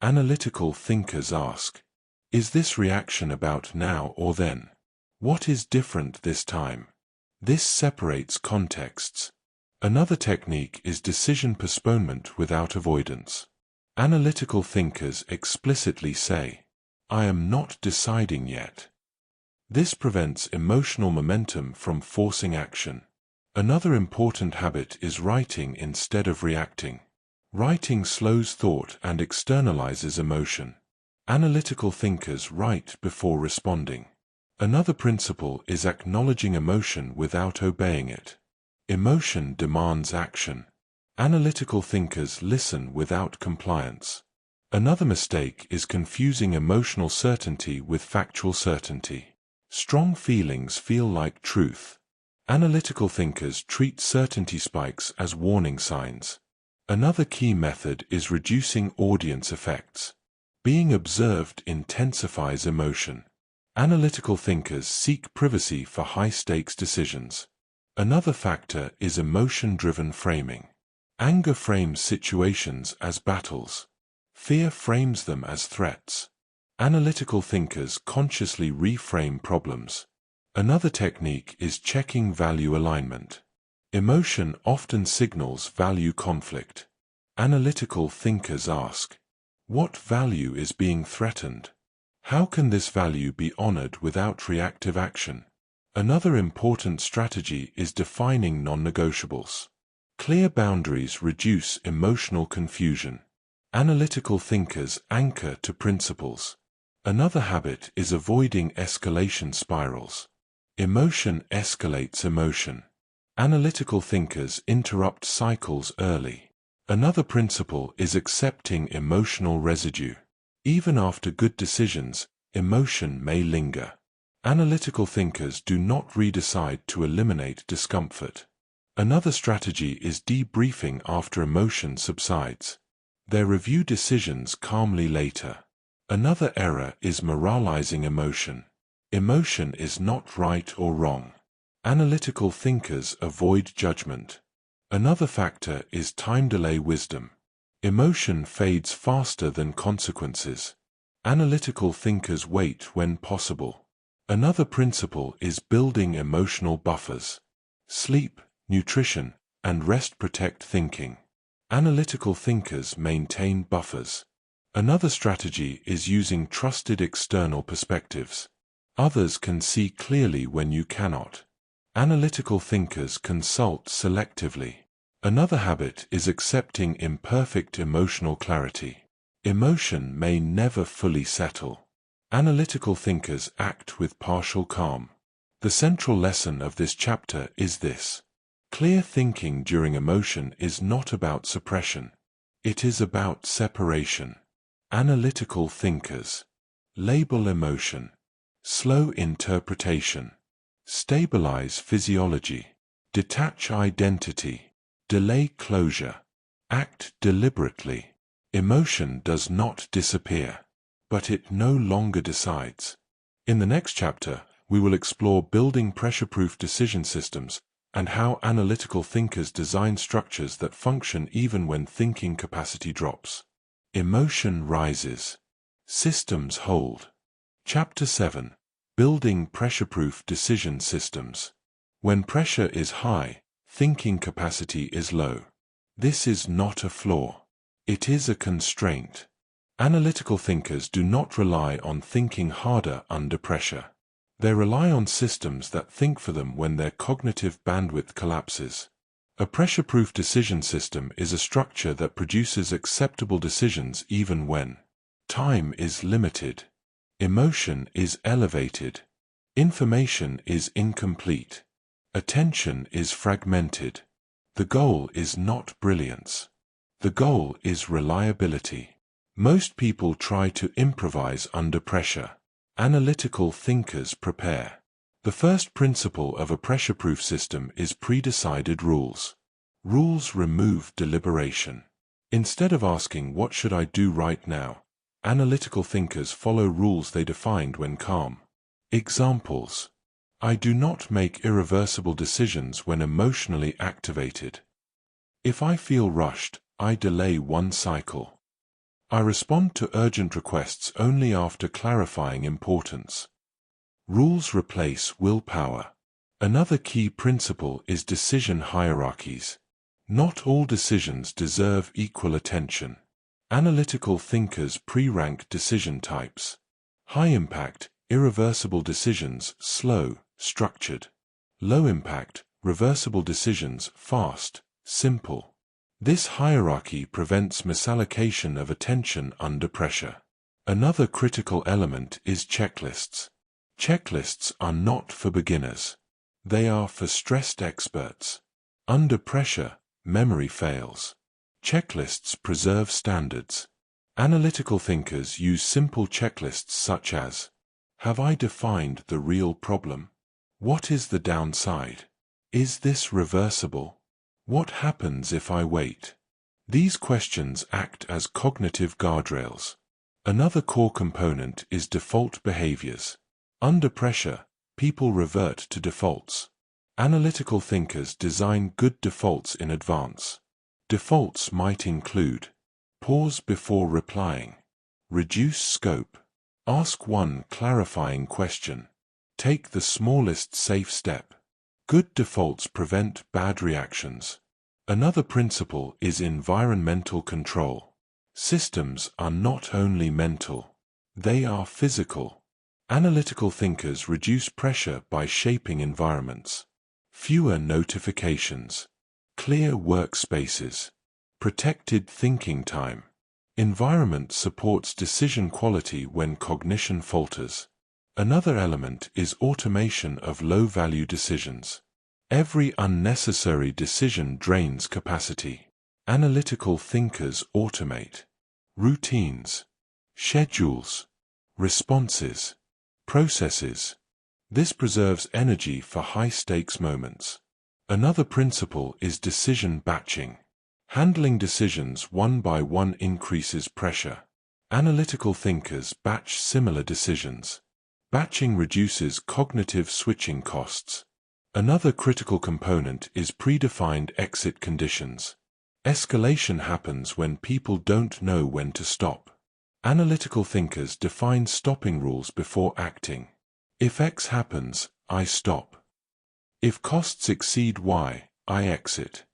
Analytical thinkers ask, is this reaction about now or then? What is different this time? This separates contexts. Another technique is decision postponement without avoidance. Analytical thinkers explicitly say, I am not deciding yet. This prevents emotional momentum from forcing action. Another important habit is writing instead of reacting. Writing slows thought and externalizes emotion. Analytical thinkers write before responding. Another principle is acknowledging emotion without obeying it. Emotion demands action. Analytical thinkers listen without compliance. Another mistake is confusing emotional certainty with factual certainty. Strong feelings feel like truth. Analytical thinkers treat certainty spikes as warning signs. Another key method is reducing audience effects. Being observed intensifies emotion. Analytical thinkers seek privacy for high-stakes decisions. Another factor is emotion-driven framing. Anger frames situations as battles. Fear frames them as threats. Analytical thinkers consciously reframe problems. Another technique is checking value alignment. Emotion often signals value conflict. Analytical thinkers ask, what value is being threatened? How can this value be honored without reactive action? Another important strategy is defining non-negotiables. Clear boundaries reduce emotional confusion. Analytical thinkers anchor to principles. Another habit is avoiding escalation spirals. Emotion escalates emotion. Analytical thinkers interrupt cycles early. Another principle is accepting emotional residue. Even after good decisions, emotion may linger. Analytical thinkers do not redecide to eliminate discomfort. Another strategy is debriefing after emotion subsides. They review decisions calmly later. Another error is moralizing emotion. Emotion is not right or wrong. Analytical thinkers avoid judgment. Another factor is time delay wisdom. Emotion fades faster than consequences. Analytical thinkers wait when possible. Another principle is building emotional buffers. Sleep, nutrition, and rest protect thinking. Analytical thinkers maintain buffers. Another strategy is using trusted external perspectives. Others can see clearly when you cannot. Analytical thinkers consult selectively. Another habit is accepting imperfect emotional clarity. Emotion may never fully settle. Analytical thinkers act with partial calm. The central lesson of this chapter is this: clear thinking during emotion is not about suppression. It is about separation. Analytical thinkers label emotion, slow interpretation, stabilize physiology, detach identity, delay closure, act deliberately. Emotion does not disappear, but it no longer decides. In the next chapter, we will explore building pressure-proof decision systems and how analytical thinkers design structures that function even when thinking capacity drops. Emotion rises. Systems hold. Chapter 7. Building pressure-proof decision systems. When pressure is high, thinking capacity is low. This is not a flaw. It is a constraint. Analytical thinkers do not rely on thinking harder under pressure. They rely on systems that think for them when their cognitive bandwidth collapses. A pressure-proof decision system is a structure that produces acceptable decisions even when time is limited, emotion is elevated, information is incomplete, attention is fragmented. The goal is not brilliance. The goal is reliability. Most people try to improvise under pressure. Analytical thinkers prepare. The first principle of a pressure-proof system is pre-decided rules. Rules remove deliberation. Instead of asking, "What should I do right now?" analytical thinkers follow rules they defined when calm. Examples: I do not make irreversible decisions when emotionally activated. If I feel rushed, I delay one cycle. I respond to urgent requests only after clarifying importance. Rules replace willpower. Another key principle is decision hierarchies. Not all decisions deserve equal attention. Analytical thinkers pre-rank decision types. High impact, irreversible decisions, slow, structured. Low impact, reversible decisions, fast, simple. This hierarchy prevents misallocation of attention under pressure. Another critical element is checklists. Checklists are not for beginners. They are for stressed experts. Under pressure, memory fails. Checklists preserve standards. Analytical thinkers use simple checklists such as: have I defined the real problem? What is the downside? Is this reversible? What happens if I wait? These questions act as cognitive guardrails. Another core component is default behaviors. Under pressure, people revert to defaults. Analytical thinkers design good defaults in advance. Defaults might include: pause before replying, reduce scope, ask one clarifying question, Take the smallest safe step. Good defaults prevent bad reactions. Another principle is environmental control. Systems are not only mental, they are physical. Analytical thinkers reduce pressure by shaping environments. Fewer notifications. Clear workspaces. Protected thinking time. Environment supports decision quality when cognition falters. Another element is automation of low-value decisions. Every unnecessary decision drains capacity. Analytical thinkers automate routines, schedules, responses, processes. This preserves energy for high-stakes moments. Another principle is decision batching. Handling decisions one by one increases pressure. Analytical thinkers batch similar decisions. Batching reduces cognitive switching costs. Another critical component is predefined exit conditions. Escalation happens when people don't know when to stop. Analytical thinkers define stopping rules before acting. If X happens, I stop. If costs exceed Y, I exit.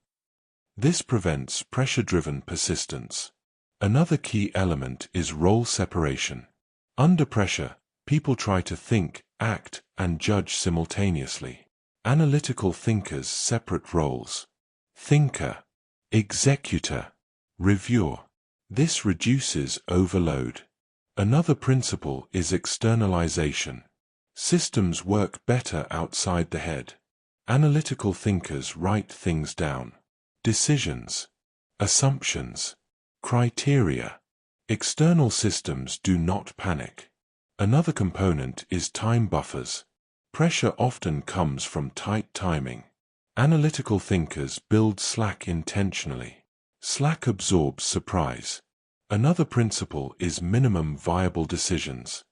This prevents pressure-driven persistence. Another key element is role separation. Under pressure, people try to think, act, and judge simultaneously. Analytical thinkers separate roles. Thinker, executor, reviewer. This reduces overload. Another principle is externalization. Systems work better outside the head. Analytical thinkers write things down. Decisions, assumptions, criteria. External systems do not panic. Another component is time buffers. Pressure often comes from tight timing. Analytical thinkers build slack intentionally. Slack absorbs surprise. Another principle is minimum viable decisions.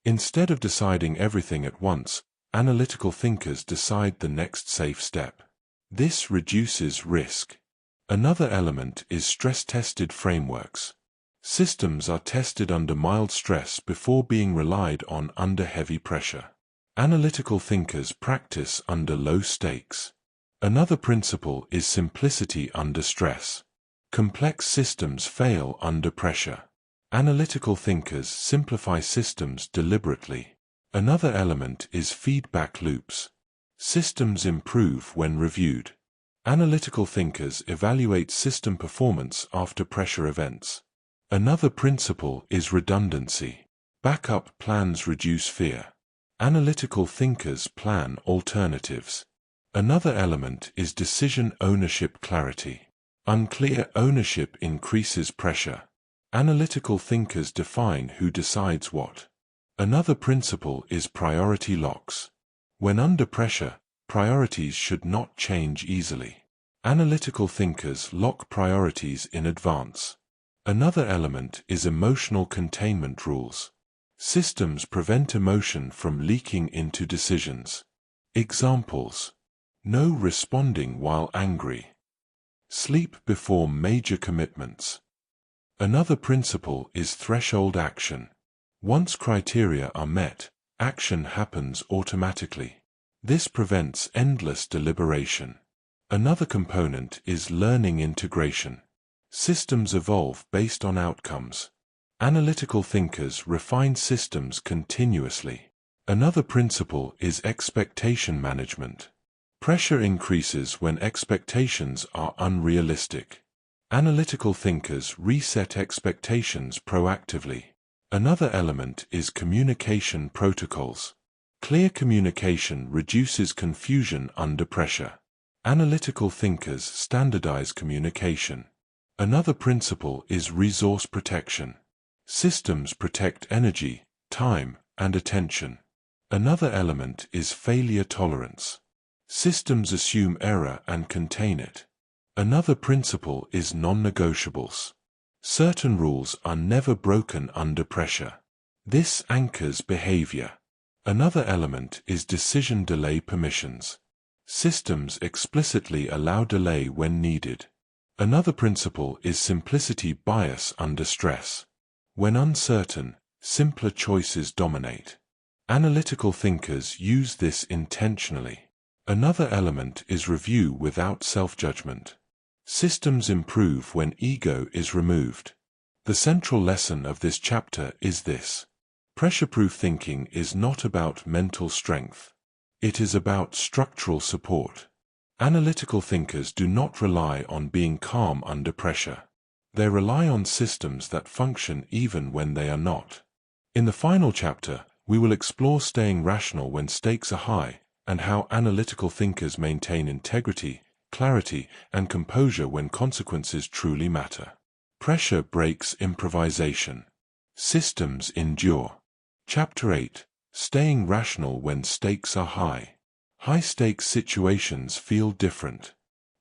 Instead of deciding everything at once, analytical thinkers decide the next safe step. This reduces risk. Another element is stress-tested frameworks. Systems are tested under mild stress before being relied on under heavy pressure. Analytical thinkers practice under low stakes. Another principle is simplicity under stress. Complex systems fail under pressure. Analytical thinkers simplify systems deliberately. Another element is feedback loops. Systems improve when reviewed. Analytical thinkers evaluate system performance after pressure events. Another principle is redundancy. Backup plans reduce fear. Analytical thinkers plan alternatives. Another element is decision ownership clarity. Unclear ownership increases pressure. Analytical thinkers define who decides what. Another principle is priority locks. When under pressure, priorities should not change easily. Analytical thinkers lock priorities in advance. Another element is emotional containment rules. Systems prevent emotion from leaking into decisions. Examples: no responding while angry. Sleep before major commitments. Another principle is threshold action. Once criteria are met, action happens automatically. This prevents endless deliberation. Another component is learning integration. Systems evolve based on outcomes. Analytical thinkers refine systems continuously. Another principle is expectation management. Pressure increases when expectations are unrealistic. Analytical thinkers reset expectations proactively. Another element is communication protocols. Clear communication reduces confusion under pressure. Analytical thinkers standardize communication. Another principle is resource protection. Systems protect energy, time, and attention. Another element is failure tolerance. Systems assume error and contain it. Another principle is non-negotiables. Certain rules are never broken under pressure. This anchors behavior. Another element is decision delay permissions. Systems explicitly allow delay when needed. Another principle is simplicity bias under stress. When uncertain, simpler choices dominate. Analytical thinkers use this intentionally. Another element is review without self-judgment. Systems improve when ego is removed. The central lesson of this chapter is this: pressure-proof thinking is not about mental strength. It is about structural support. Analytical thinkers do not rely on being calm under pressure. They rely on systems that function even when they are not. In the final chapter, we will explore staying rational when stakes are high, and how analytical thinkers maintain integrity, clarity, and composure when consequences truly matter. Pressure breaks improvisation. Systems endure. Chapter 8. Staying rational when stakes are high. High-stakes situations feel different.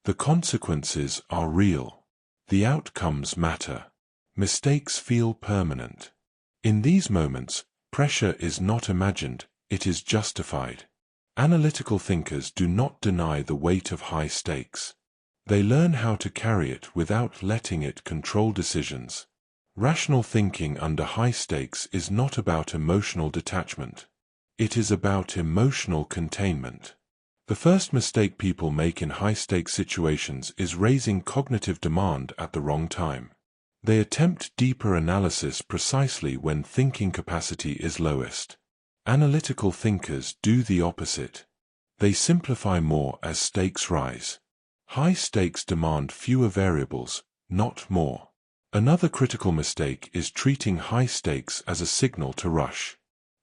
The consequences are real. The outcomes matter. Mistakes feel permanent. In these moments, pressure is not imagined, it is justified. Analytical thinkers do not deny the weight of high stakes. They learn how to carry it without letting it control decisions. Rational thinking under high stakes is not about emotional detachment. It is about emotional containment. The first mistake people make in high-stakes situations is raising cognitive demand at the wrong time. They attempt deeper analysis precisely when thinking capacity is lowest. Analytical thinkers do the opposite. They simplify more as stakes rise. High stakes demand fewer variables, not more. Another critical mistake is treating high stakes as a signal to rush.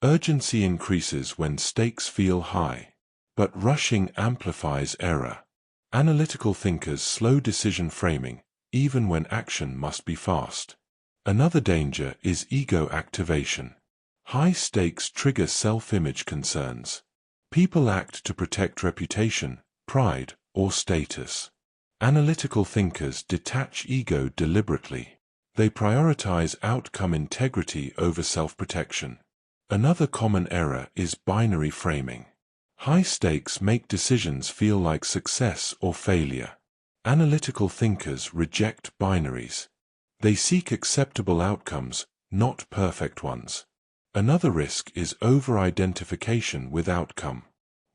Urgency increases when stakes feel high. But rushing amplifies error. Analytical thinkers slow decision framing, even when action must be fast. Another danger is ego activation. High stakes trigger self-image concerns. People act to protect reputation, pride, or status. Analytical thinkers detach ego deliberately. They prioritize outcome integrity over self-protection. Another common error is binary framing. High stakes make decisions feel like success or failure. Analytical thinkers reject binaries. They seek acceptable outcomes, not perfect ones. Another risk is over-identification with outcome.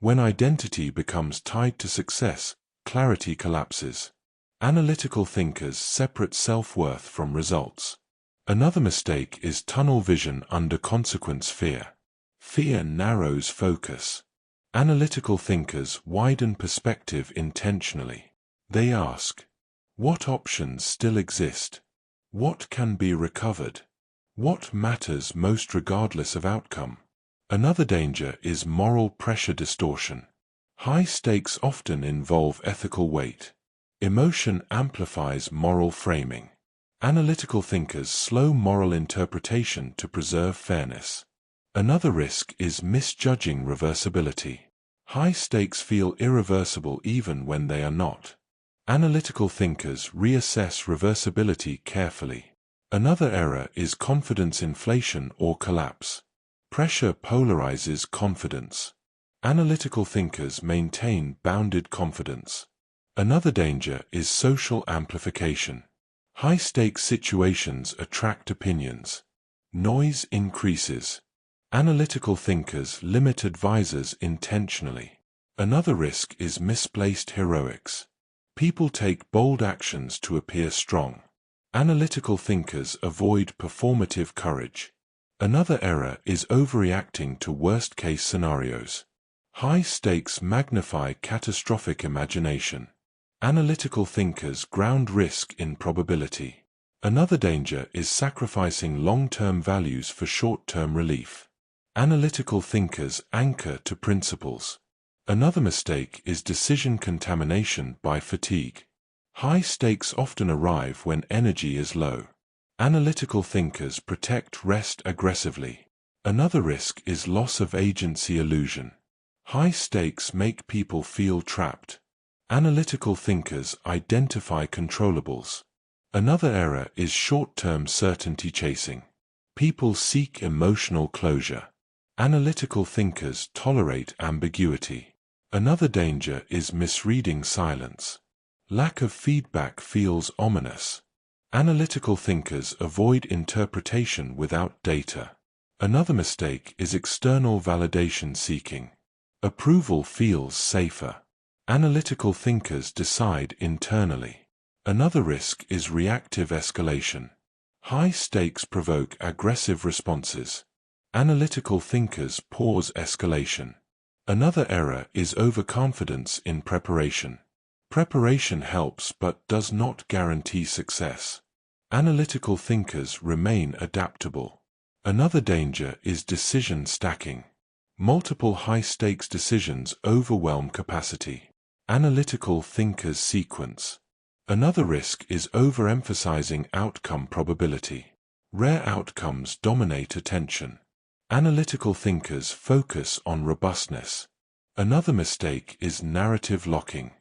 When identity becomes tied to success, clarity collapses. Analytical thinkers separate self-worth from results. Another mistake is tunnel vision under consequence fear. Fear narrows focus. Analytical thinkers widen perspective intentionally. They ask, what options still exist? What can be recovered? What matters most regardless of outcome? Another danger is moral pressure distortion. High stakes often involve ethical weight. Emotion amplifies moral framing. Analytical thinkers slow moral interpretation to preserve fairness. Another risk is misjudging reversibility. High stakes feel irreversible even when they are not. Analytical thinkers reassess reversibility carefully. Another error is confidence inflation or collapse. Pressure polarizes confidence. Analytical thinkers maintain bounded confidence. Another danger is social amplification. High-stakes situations attract opinions. Noise increases. Analytical thinkers limit advisors intentionally. Another risk is misplaced heroics. People take bold actions to appear strong. Analytical thinkers avoid performative courage. Another error is overreacting to worst-case scenarios. High stakes magnify catastrophic imagination. Analytical thinkers ground risk in probability. Another danger is sacrificing long-term values for short-term relief. Analytical thinkers anchor to principles. Another mistake is decision contamination by fatigue. High stakes often arrive when energy is low. Analytical thinkers protect rest aggressively. Another risk is loss of agency illusion. High stakes make people feel trapped. Analytical thinkers identify controllables. Another error is short-term certainty chasing. People seek emotional closure. Analytical thinkers tolerate ambiguity. Another danger is misreading silence. Lack of feedback feels ominous. Analytical thinkers avoid interpretation without data. Another mistake is external validation seeking. Approval feels safer. Analytical thinkers decide internally. Another risk is reactive escalation. High stakes provoke aggressive responses. Analytical thinkers pause escalation. Another error is overconfidence in preparation. Preparation helps but does not guarantee success. Analytical thinkers remain adaptable. Another danger is decision stacking. Multiple high-stakes decisions overwhelm capacity. Analytical thinkers sequence. Another risk is overemphasizing outcome probability. Rare outcomes dominate attention. Analytical thinkers focus on robustness. Another mistake is narrative locking.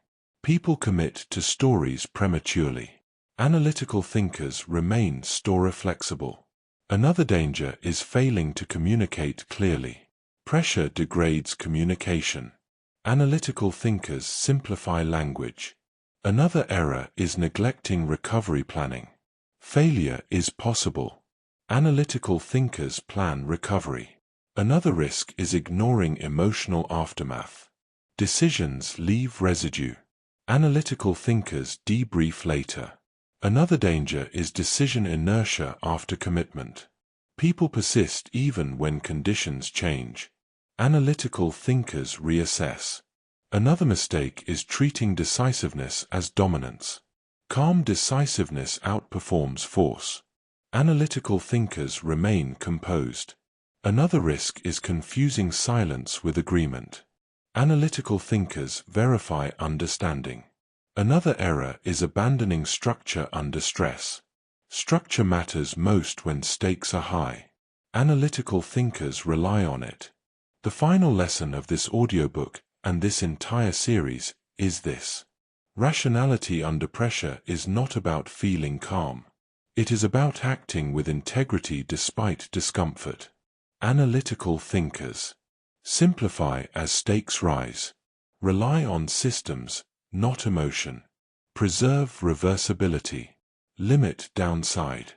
People commit to stories prematurely. Analytical thinkers remain story-flexible. Another danger is failing to communicate clearly. Pressure degrades communication. Analytical thinkers simplify language. Another error is neglecting recovery planning. Failure is possible. Analytical thinkers plan recovery. Another risk is ignoring emotional aftermath. Decisions leave residue. Analytical thinkers debrief later. Another danger is decision inertia after commitment. People persist even when conditions change. Analytical thinkers reassess. Another mistake is treating decisiveness as dominance. Calm decisiveness outperforms force. Analytical thinkers remain composed. Another risk is confusing silence with agreement. Analytical thinkers verify understanding. Another error is abandoning structure under stress. Structure matters most when stakes are high. Analytical thinkers rely on it. The final lesson of this audiobook, and this entire series, is this. Rationality under pressure is not about feeling calm. It is about acting with integrity despite discomfort. Analytical thinkers. Simplify as stakes rise. Rely on systems, not emotion. Preserve reversibility. Limit downside.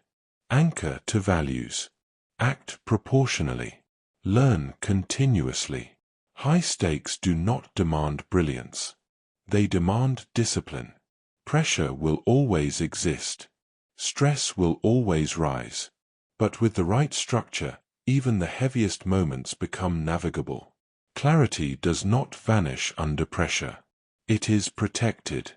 Anchor to values. Act proportionally. Learn continuously. High stakes do not demand brilliance. They demand discipline. Pressure will always exist. Stress will always rise. But with the right structure, even the heaviest moments become navigable. Clarity does not vanish under pressure. It is protected.